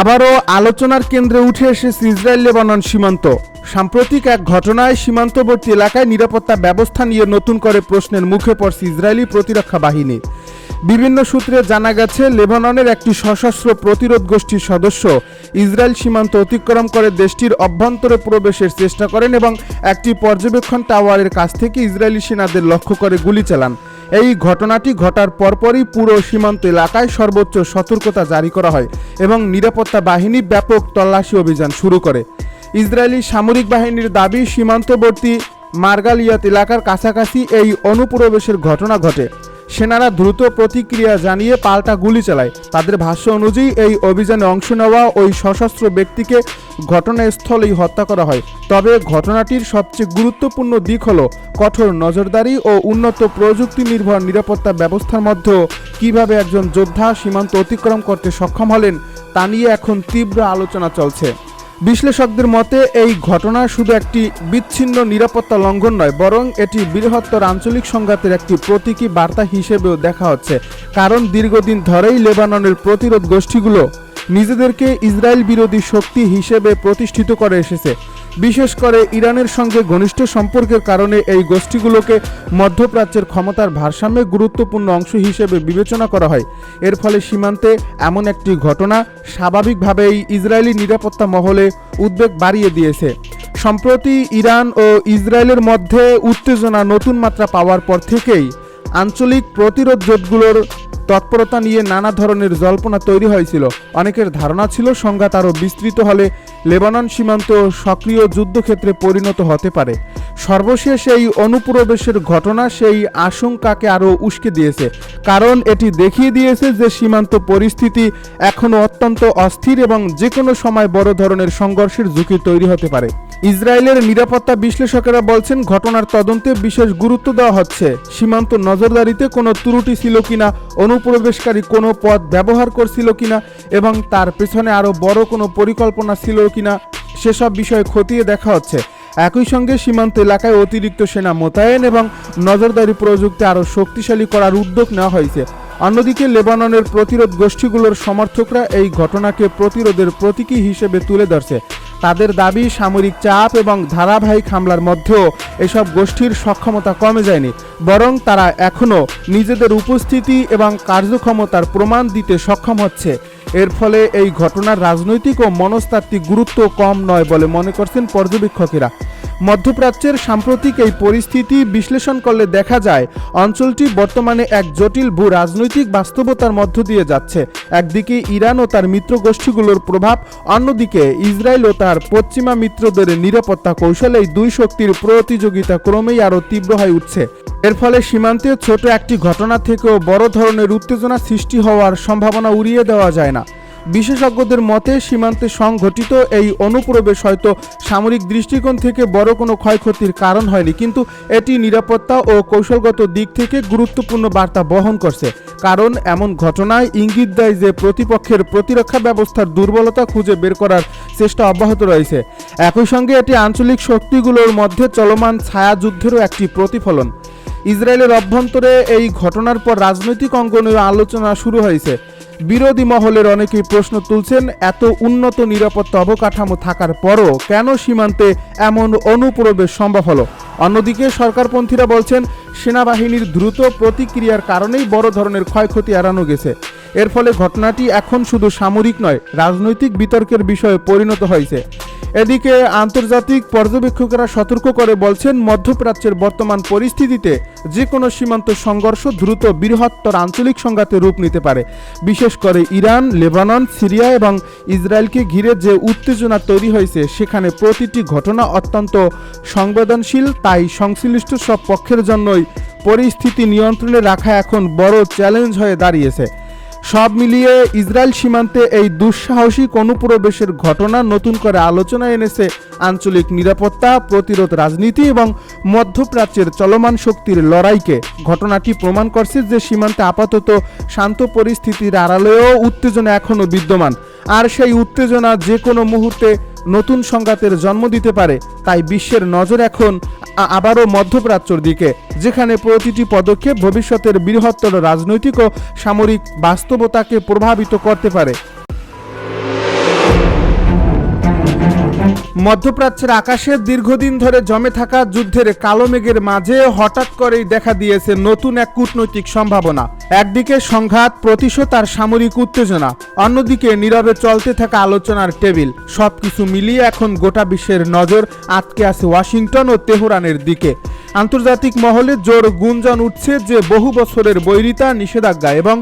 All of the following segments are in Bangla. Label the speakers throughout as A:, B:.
A: আবারও আলোচনার কেন্দ্রে উঠে এসেছে ইসরায়েল লেবানন সীমান্ত। সাম্প্রতিক এক ঘটনায় সীমান্তবর্তী এলাকায় নিরাপত্তা ব্যবস্থা নিয়ে নতুন করে প্রশ্নের মুখে পড়ছে ইসরায়েলি প্রতিরক্ষা বাহিনী। বিভিন্ন সূত্রে জানা গেছে, লেবাননের একটি সশস্ত্র প্রতিরোধ গোষ্ঠীর সদস্য ইসরায়েল সীমান্ত অতিক্রম করে দেশটির অভ্যন্তরে প্রবেশের চেষ্টা করেন এবং একটি পর্যবেক্ষণ টাওয়ারের কাছ থেকে ইসরায়েলি সেনাদের লক্ষ্য করে গুলি চালান। এই ঘটনাটি ঘটার পরপরই পুরো সীমান্ত এলাকায় সর্বোচ্চ সতর্কতা জারি করা হয় এবং নিরাপত্তা বাহিনী ব্যাপক তল্লাশি অভিযান শুরু করে। ইসরায়েলি সামরিক বাহিনীর দাবি, সীমান্তবর্তী মার্গালিয়াত এলাকার কাছাকাছি এই অনুপ্রবেশের ঘটনা ঘটে। সেনারা দ্রুত প্রতিক্রিয়া জানিয়ে পাল্টা গুলি চালায়। তাদের ভাষ্য অনুযায়ী এই অভিযানে অংশ নেওয়া ওই সশস্ত্র ব্যক্তিকে ঘটনাস্থলেই হত্যা করা হয়। তবে ঘটনাটির সবচেয়ে গুরুত্বপূর্ণ দিক হলো কঠোর নজরদারি ও উন্নত প্রযুক্তি নির্ভর নিরাপত্তা ব্যবস্থার মধ্যে কিভাবে একজন যোদ্ধা সীমান্ত অতিক্রম করতে সক্ষম হলেন তা নিয়ে এখন তীব্র আলোচনা চলছে। বিশ্লেষকদের মতে এই ঘটনা শুধু একটি বিচ্ছিন্ন নিরাপত্তা লঙ্ঘন নয়, বরং এটি বৃহত্তর আঞ্চলিক সংঘাতের একটি প্রতীকী বার্তা হিসেবেও দেখা হচ্ছে। কারণ দীর্ঘদিন ধরেই লেবাননের প্রতিরোধ গোষ্ঠীগুলো নিজেদেরকে ইসরায়েল বিরোধী শক্তি হিসেবে প্রতিষ্ঠিত করে এসেছে। বিশেষ করে ইরানের সঙ্গে ঘনিষ্ঠ সম্পর্কের কারণে এই গোষ্ঠীগুলোকে মধ্যপ্রাচ্যের ক্ষমতার ভারসাম্যে গুরুত্বপূর্ণ অংশ হিসেবে বিবেচনা করা হয়। এর ফলে সীমান্তে এমন একটি ঘটনা স্বাভাবিকভাবেই ইসরায়েলি নিরাপত্তা মহলে উদ্বেগ বাড়িয়ে দিয়েছে। সম্প্রতি ইরান ও ইসরায়েলের মধ্যে উত্তেজনা নতুন মাত্রা পাওয়ার পর থেকেই আঞ্চলিক প্রতিরোধ জোটগুলোর তৎপরতা নিয়ে নানা ধরনের জল্পনা তৈরি হয়েছিল। অনেকের ধারণা ছিল সংঘাত আরও বিস্তৃত হলে লেবানন সীমান্ত সক্রিয় যুদ্ধক্ষেত্রে পরিণত হতে পারে। সর্বশেষ এই অনুপ্রবেশের ঘটনা সেই আশঙ্কাকে আরও উস্কে দিয়েছে, কারণ এটি দেখিয়ে দিয়েছে যে সীমান্ত পরিস্থিতি এখনও অত্যন্ত অস্থির এবং যে কোনো সময় বড় ধরনের সংঘর্ষের ঝুঁকি তৈরি হতে পারে। ইসরায়েলের নিরাপত্তা বিশ্লেষকেরা বলছেন, ঘটনার তদন্তে বিশেষ গুরুত্ব দেওয়া হচ্ছে। সীমান্ত নজরদারিতে কোনো ত্রুটি ছিল কিনা, অনুপ্রবেশকারী কোনো পথ ব্যবহার করছিল কিনা এবং তার পেছনে আরও বড় কোনো পরিকল্পনা ছিল কিনা সেসব বিষয় খতিয়ে দেখা হচ্ছে। একই সঙ্গে সীমান্ত এলাকায় অতিরিক্ত সেনা মোতায়েন এবং নজরদারি প্রযুক্তি আরও শক্তিশালী করার উদ্যোগ নেওয়া হয়েছে। অন্যদিকে লেবাননের প্রতিরোধ গোষ্ঠীগুলোর সমর্থকরা এই ঘটনাকে প্রতিরোধের প্রতীকী হিসেবে তুলে ধরছে। তাদের দাবি, সামরিক চাপ এবং ধারাবাহিক হামলার মধ্যেও এসব গোষ্ঠীর সক্ষমতা কমে যায়নি, বরং তারা এখনও নিজেদের উপস্থিতি এবং কার্যক্ষমতার প্রমাণ দিতে সক্ষম হচ্ছে। এর ফলে এই ঘটনার রাজনৈতিক ও মনস্তাত্ত্বিক গুরুত্ব কম নয় বলে মনে করছেন পর্যবেক্ষকেরা। মধ্যপ্রাচ্যের সাম্প্রতিক এই পরিস্থিতি বিশ্লেষণ করলে দেখা যায়, অঞ্চলটি বর্তমানে এক জটিল ভূ রাজনৈতিক বাস্তবতার মধ্য দিয়ে যাচ্ছে। একদিকে ইরান ও তার মিত্র গোষ্ঠীগুলোর প্রভাব, অন্যদিকে ইসরায়েল ও তার পশ্চিমা মিত্রদের নিরাপত্তা কৌশলে এই দুই শক্তির প্রতিযোগিতা ক্রমেই আরও তীব্র হয়ে উঠছে। এর ফলে সীমান্তে ছোট একটি ঘটনা থেকেও বড় ধরনের উত্তেজনা সৃষ্টি হওয়ার সম্ভাবনা উড়িয়ে দেওয়া যায় না। বিশেষজ্ঞদের মতে, সীমান্তে সংঘটিত এই অনুপ্রবেশ হয়তো সামরিক দৃষ্টিকোণ থেকে বড় কোনো ক্ষয়ক্ষতির কারণ হয়নি, কিন্তু এটি নিরাপত্তা ও কৌশলগত দিক থেকে গুরুত্বপূর্ণ বার্তা বহন করছে। কারণ এমন ঘটনায় ইঙ্গিত দেয় যে প্রতিপক্ষের প্রতিরক্ষা ব্যবস্থার দুর্বলতা খুঁজে বের করার চেষ্টা অব্যাহত রয়েছে। একই সঙ্গে এটি আঞ্চলিক শক্তিগুলোর মধ্যে চলমান ছায়াযুদ্ধেরও একটি প্রতিফলন। ইসরায়েলের অভ্যন্তরে এই ঘটনার পর রাজনৈতিক অঙ্গনেও আলোচনা শুরু হয়েছে। বিরোধী মহলের অনেকেই প্রশ্ন তুলছেন, এত উন্নত নিরাপত্তা অবকাঠামো থাকার পরও কেন সীমান্তে এমন অনুপ্রবেশ সম্ভব হলো? অন্যদিকে সরকারপন্থীরা বলছেন, সেনাবাহিনীর দ্রুত প্রতিক্রিয়ার কারণেই বড় ধরনের ক্ষয়ক্ষতি এড়ানো গেছে। এর ফলে ঘটনাটি এখন শুধু সামরিক নয়, রাজনৈতিক বিতর্কের বিষয়ে পরিণত হয়েছে। এদিকে আন্তর্জাতিক পর্যবেক্ষকেরা সতর্ক করে বলছেন, মধ্যপ্রাচ্যের বর্তমান পরিস্থিতিতে যে কোনো সীমান্ত সংঘর্ষ দ্রুত বৃহত্তর আঞ্চলিক সংঘাতে রূপ নিতে পারে। বিশেষ করে ইরান, লেবানন, সিরিয়া এবং ইসরায়েলকে ঘিরে যে উত্তেজনা তৈরি হয়েছে, সেখানে প্রতিটি ঘটনা অত্যন্ত সংবেদনশীল। তাই সংশ্লিষ্ট সব পক্ষের জন্যই পরিস্থিতি নিয়ন্ত্রণে রাখা এখন বড় চ্যালেঞ্জ হয়ে দাঁড়িয়েছে। সব মিলিয়ে ইসরায়েল সীমান্তে এই দুঃসাহসিক অনুপ্রবেশের ঘটনা নতুন করে আলোচনায় এনেছে আঞ্চলিক নিরাপত্তা, প্রতিরোধ রাজনীতি এবং মধ্যপ্রাচ্যের চলমান শক্তির লড়াইকে। ঘটনাটি প্রমাণ করছে যে সীমান্তে আপাতত শান্ত পরিস্থিতির আড়ালেও উত্তেজনা এখনও বিদ্যমান, আর সেই উত্তেজনা যে কোনো মুহূর্তে নতুন সংঘাতের জন্ম দিতে পারে। তাই বিশ্বের নজর এখন আবারও মধ্যপ্রাচ্যের দিকে, যেখানে প্রতিটি পদক্ষেপ ভবিষ্যতের বৃহত্তর রাজনৈতিক ও সামরিক বাস্তবতাকে প্রভাবিত করতে পারে। মধ্যপ্রাচ্যের আকাশে দীর্ঘদিন ধরে জমে থাকা যুদ্ধের কালো মেঘের মাঝে হঠাৎ করেই দেখা দিয়েছে নতুন এক কূটনৈতিক সম্ভাবনা। একদিকে সংঘাত, প্রতিশোধ আর সামরিক উত্তেজনা, অন্যদিকে নীরবে চলতে থাকা আলোচনার টেবিল। সবকিছু মিলিয়ে এখন গোটা বিশ্বের নজর আটকে আছে ওয়াশিংটন ও তেহরানের দিকে। আন্তর্জাতিক মহলে জোর গুঞ্জন উঠছে যে বহু বছরের বৈরিতা, নিষেধাজ্ঞা এবং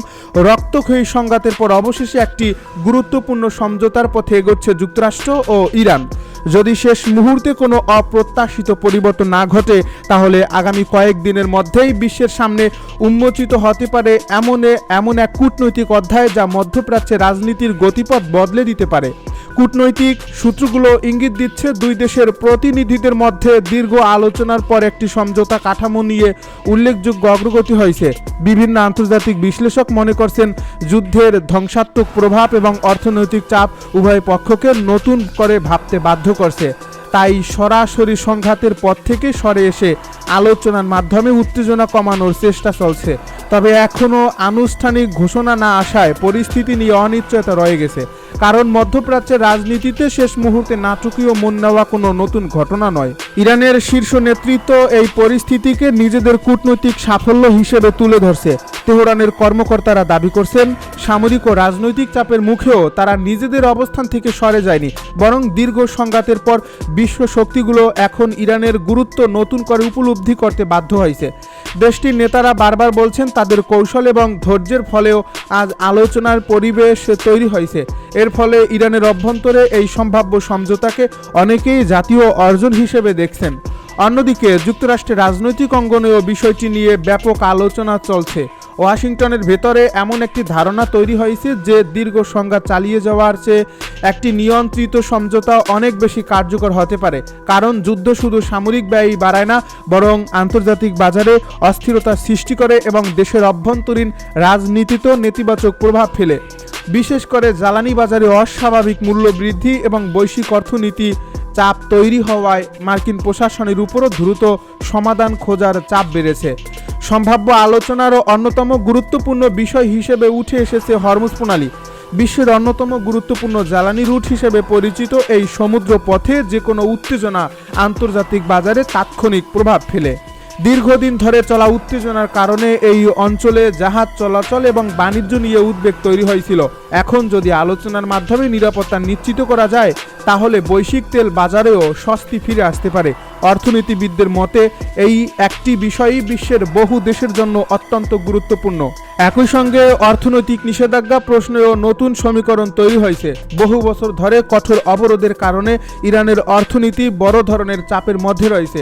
A: রক্তক্ষয়ী সংঘাতের পর অবশেষে একটি গুরুত্বপূর্ণ সমঝোতার পথে এগোচ্ছে যুক্তরাষ্ট্র ও ইরান। যদি শেষ মুহূর্তে কোনো অপ্রত্যাশিত পরিবর্তন না ঘটে, তাহলে আগামী কয়েকদিনের মধ্যেই বিশ্বের সামনে উন্মোচিত হতে পারে এমন এক কূটনৈতিক অধ্যায় যা মধ্যপ্রাচ্যের রাজনীতির গতিপথ বদলে দিতে পারে। কূটনৈতিক সূত্রগুলো ইঙ্গিত দিচ্ছে দুই দেশের প্রতিনিধিদের মধ্যে দীর্ঘ আলোচনার পর একটি সমঝোতা কাঠামো নিয়ে উল্লেখযোগ্য অগ্রগতি হয়েছে। বিভিন্ন আন্তর্জাতিক বিশ্লেষক মনে করছেন যুদ্ধের ধ্বংসাত্মক প্রভাব এবং অর্থনৈতিক চাপ উভয় পক্ষকে নতুন করে ভাবতে বাধ্য করছে। তাই সরাসরি সংঘাতের পথ থেকে সরে এসে আলোচনার মাধ্যমে উত্তেজনা কমানোর চেষ্টা চলছে। তবে এখনও আনুষ্ঠানিক ঘোষণা না আসায় পরিস্থিতি নিয়ে অনিশ্চয়তা রয়ে গেছে। কারণ মধ্যপ্রাচ্যের রাজনীতিতে শেষ মুহূর্তে নাটকীয় মন নেওয়া কোনো নতুন ঘটনা নয়। ইরানের শীর্ষ নেতৃত্ব এই পরিস্থিতিকে নিজেদের কূটনৈতিক সাফল্য হিসেবে তুলে ধরছে। তেহরানের কর্মকর্তারা দাবি করছেন, সামরিক ও রাজনৈতিক চাপের মুখেও তারা নিজেদের অবস্থান থেকে সরে যায়নি, বরং দীর্ঘ সংঘাতের পর বিশ্ব শক্তিগুলো এখন ইরানের গুরুত্ব নতুন করে উপলব্ধি করতে বাধ্য হয়েছে। দেশটির নেতারা বারবার বলছেন তাদের কৌশল এবং ধৈর্যের ফলেও আজ আলোচনার পরিবেশ তৈরি হয়েছে। এর ফলে ইরানের অভ্যন্তরে এই সম্ভাব্য সমঝোতাকে অনেকেই জাতীয় অর্জন হিসেবে দেখছেন। অন্যদিকে যুক্তরাষ্ট্রের রাজনৈতিক অঙ্গনেও বিষয়টি নিয়ে ব্যাপক আলোচনা চলছে। ওয়াশিংটনের ভেতরে এমন একটি ধারণা তৈরি হয়েছে যে দীর্ঘ সংঘাত চালিয়ে যাওয়ার চেয়ে একটি নিয়ন্ত্রিত সমঝোতা অনেক বেশি কার্যকর হতে পারে। কারণ যুদ্ধ শুধু সামরিক ব্যয় বাড়ায় না, বরং আন্তর্জাতিক বাজারে অস্থিরতা সৃষ্টি করে এবং দেশের অভ্যন্তরীণ রাজনীতিতেও নেতিবাচক প্রভাব ফেলে। বিশেষ করে জ্বালানি বাজারে অস্বাভাবিক মূল্য বৃদ্ধি এবং বৈশ্বিক অর্থনীতি চাপ তৈরি হওয়ায় মার্কিন প্রশাসনের উপরও দ্রুত সমাধান খোঁজার চাপ বেড়েছে। সম্ভাব্য আলোচনারও অন্যতম গুরুত্বপূর্ণ বিষয় হিসেবে উঠে এসেছে হরমুজ প্রণালী। বিশ্বের অন্যতম গুরুত্বপূর্ণ জ্বালানি রুট হিসেবে পরিচিত এই সমুদ্র পথে যে কোনো উত্তেজনা আন্তর্জাতিক বাজারে তাৎক্ষণিক প্রভাব ফেলে। দীর্ঘদিন ধরে চলা উত্তেজনার কারণে এই অঞ্চলে জাহাজ চলাচল এবং বাণিজ্য নিয়ে উদ্বেগ তৈরি হয়েছিল। এখন যদি আলোচনার মাধ্যমে নিরাপত্তা নিশ্চিত করা যায়, তাহলে বৈশ্বিক তেল বাজারেও স্বস্তি ফিরে আসতে পারে। অর্থনীতিবিদদের মতে এই একটি বিষয়ই বিশ্বের বহু দেশের জন্য অত্যন্ত গুরুত্বপূর্ণ। একই সঙ্গে অর্থনৈতিক নিষেধাজ্ঞা প্রশ্নেও নতুন সমীকরণ তৈরি হয়েছে। বহু বছর ধরে কঠোর অবরোধের কারণে ইরানের অর্থনীতি বড় ধরনের চাপের মধ্যে রয়েছে।